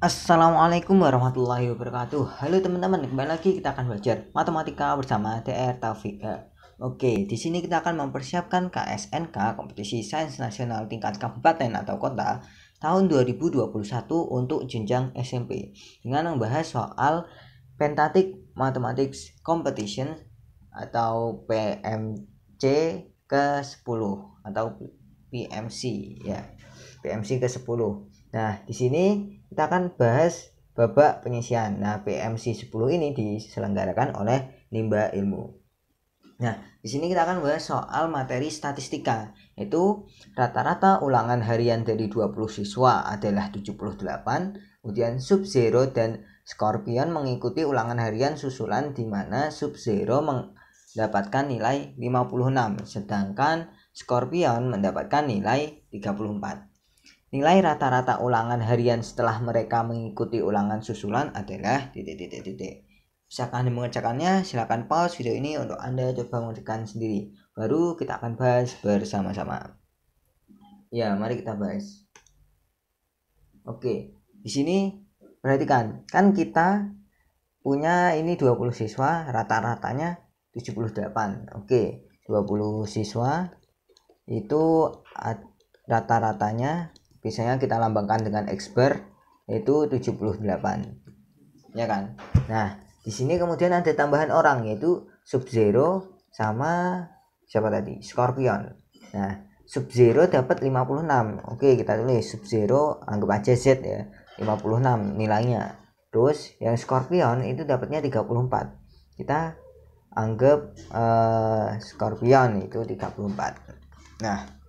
Assalamualaikum warahmatullahi wabarakatuh. Halo teman-teman, kembali lagi kita akan belajar matematika bersama DR Taufik. Oke, di sini kita akan mempersiapkan KSNK Kompetisi Sains Nasional tingkat kabupaten atau kota tahun 2021 untuk jenjang SMP dengan membahas soal Pentatik Mathematics Competition atau PMC ke-10 atau PMC ya. PMC ke-10. Nah, di sini kita akan bahas babak penyisian. Nah, PMC 10 ini diselenggarakan oleh Nimba Ilmu. Nah, di sini kita akan bahas soal materi statistika, yaitu rata-rata ulangan harian dari 20 siswa adalah 78, kemudian Sub-Zero dan Scorpion mengikuti ulangan harian susulan di mana Sub-Zero mendapatkan nilai 56, sedangkan Scorpion mendapatkan nilai 34. Nilai rata-rata ulangan harian setelah mereka mengikuti ulangan susulan adalah titik. Bisa Anda mengerjakannya? Silakan pause video ini untuk Anda coba mengerjakan sendiri. Baru kita akan bahas bersama-sama. Ya, mari kita bahas. Oke, di sini perhatikan, kan kita punya ini 20 siswa, rata-ratanya 78. Oke, 20 siswa itu rata-ratanya biasanya kita lambangkan dengan X bar, yaitu 78, ya kan. Nah, di sini kemudian ada tambahan orang, yaitu Sub-Zero sama siapa tadi, Scorpion. Nah, Sub-Zero dapat 56. Oke, kita tulis Sub-Zero, anggap aja Z ya, 56 nilainya. Terus yang Scorpion itu dapatnya 34, kita anggap Scorpion itu 34. Nah,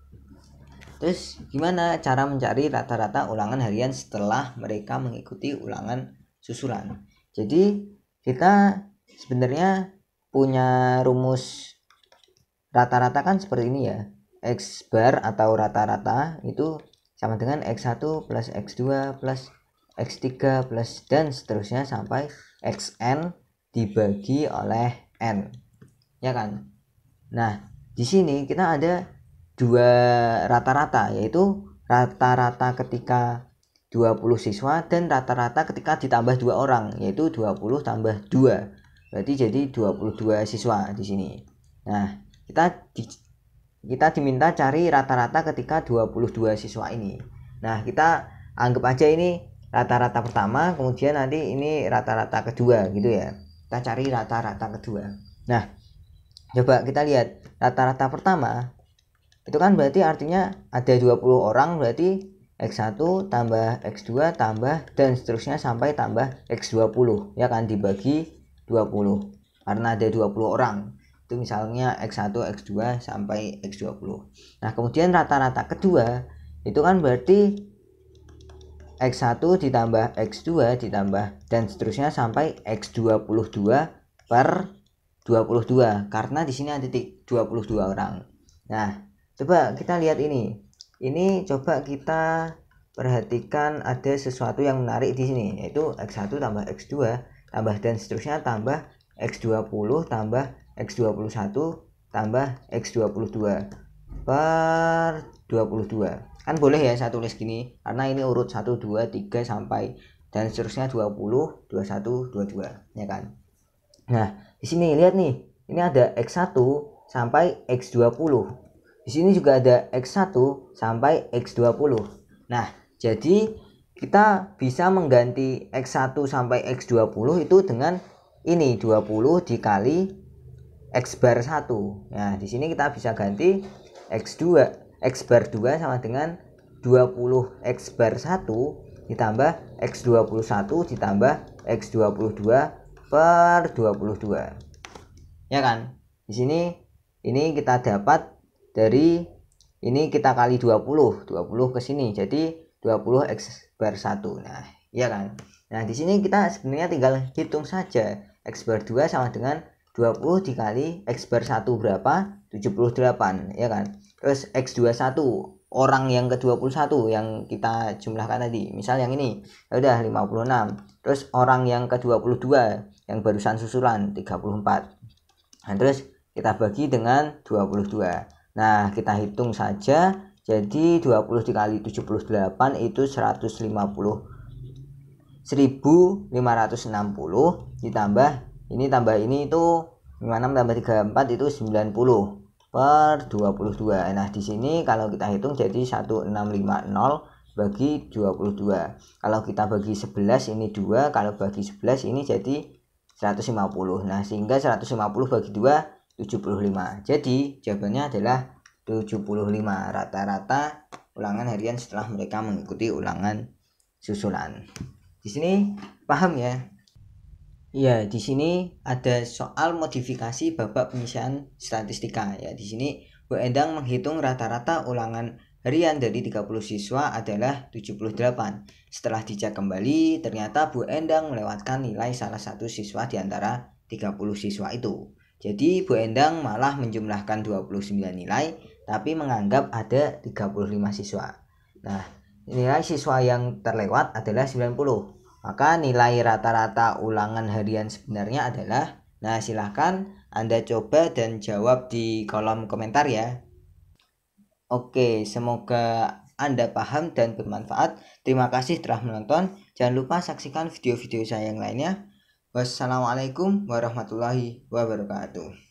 terus gimana cara mencari rata-rata ulangan harian setelah mereka mengikuti ulangan susulan? Jadi kita sebenarnya punya rumus rata-rata kan seperti ini ya. X bar atau rata-rata itu sama dengan X1 plus X2 plus X3 plus dan seterusnya sampai Xn dibagi oleh N. Ya kan? Nah, di sini kita ada dua rata-rata, yaitu rata-rata ketika 20 siswa dan rata-rata ketika ditambah 2 orang, yaitu 20 tambah 2. Berarti jadi 22 siswa di sini. Nah, kita diminta cari rata-rata ketika 22 siswa ini. Nah, kita anggap aja ini rata-rata pertama, kemudian nanti ini rata-rata kedua gitu ya. Kita cari rata-rata kedua. Nah, coba kita lihat rata-rata pertama itu kan berarti artinya ada 20 orang, berarti X1 tambah X2 tambah dan seterusnya sampai tambah X20 ya kan, dibagi 20 karena ada 20 orang. Itu misalnya X1 X2 sampai X20. Nah, kemudian rata-rata kedua itu kan berarti X1 ditambah X2 ditambah dan seterusnya sampai X22 per 22 karena di sini ada 22 orang. Nah, coba kita lihat ini. Ini coba kita perhatikan ada sesuatu yang menarik di sini, yaitu X1 tambah X2 tambah dan seterusnya tambah X20 tambah X21 tambah X22 per 22. Kan boleh ya saya tulis gini karena ini urut 1 2 3 sampai dan seterusnya 20 21 22 ya kan. Nah, di sini lihat nih. Ini ada X1 sampai X20. Di sini juga ada X1 sampai X20. Nah, jadi kita bisa mengganti X1 sampai X20 itu dengan ini 20 dikali X bar 1. Nah, di sini kita bisa ganti X bar 2 sama dengan 20 X bar 1 ditambah X21 ditambah X22 per 22. Ya kan? Di sini ini kita dapat dari ini kita kali 20 ke sini jadi 20 X bar 1. Nah, iya kan? Nah, di sini kita sebenarnya tinggal hitung saja. X bar 2 sama dengan 20 dikali X bar 1 berapa? 78, ya kan? Terus X21 orang yang ke-21 yang kita jumlahkan tadi. Misal yang ini, ya udah 56. Terus orang yang ke-22 yang barusan susulan 34. Nah, terus kita bagi dengan 22. Nah, kita hitung saja. Jadi 20 dikali 78 itu 150 1560 ditambah ini itu 56 tambah 34 itu 90 per 22. Nah, di sini kalau kita hitung jadi 1650 bagi 22. Kalau kita bagi 11 ini 2, kalau bagi 11 ini jadi 150. Nah, sehingga 150 bagi 2 75. Jadi jawabannya adalah 75 rata-rata ulangan harian setelah mereka mengikuti ulangan susulan. Di sini paham ya? Ya, di sini ada soal modifikasi babak penyelesaian statistika ya. Di sini Bu Endang menghitung rata-rata ulangan harian dari 30 siswa adalah 78. Setelah dicek kembali, ternyata Bu Endang melewatkan nilai salah satu siswa di antara 30 siswa itu. Jadi Bu Endang malah menjumlahkan 29 nilai, tapi menganggap ada 35 siswa. Nah, nilai siswa yang terlewat adalah 90. Maka nilai rata-rata ulangan harian sebenarnya adalah, nah silahkan Anda coba dan jawab di kolom komentar ya. Oke, semoga Anda paham dan bermanfaat. Terima kasih telah menonton. Jangan lupa saksikan video-video saya yang lainnya. Wassalamualaikum warahmatullahi wabarakatuh.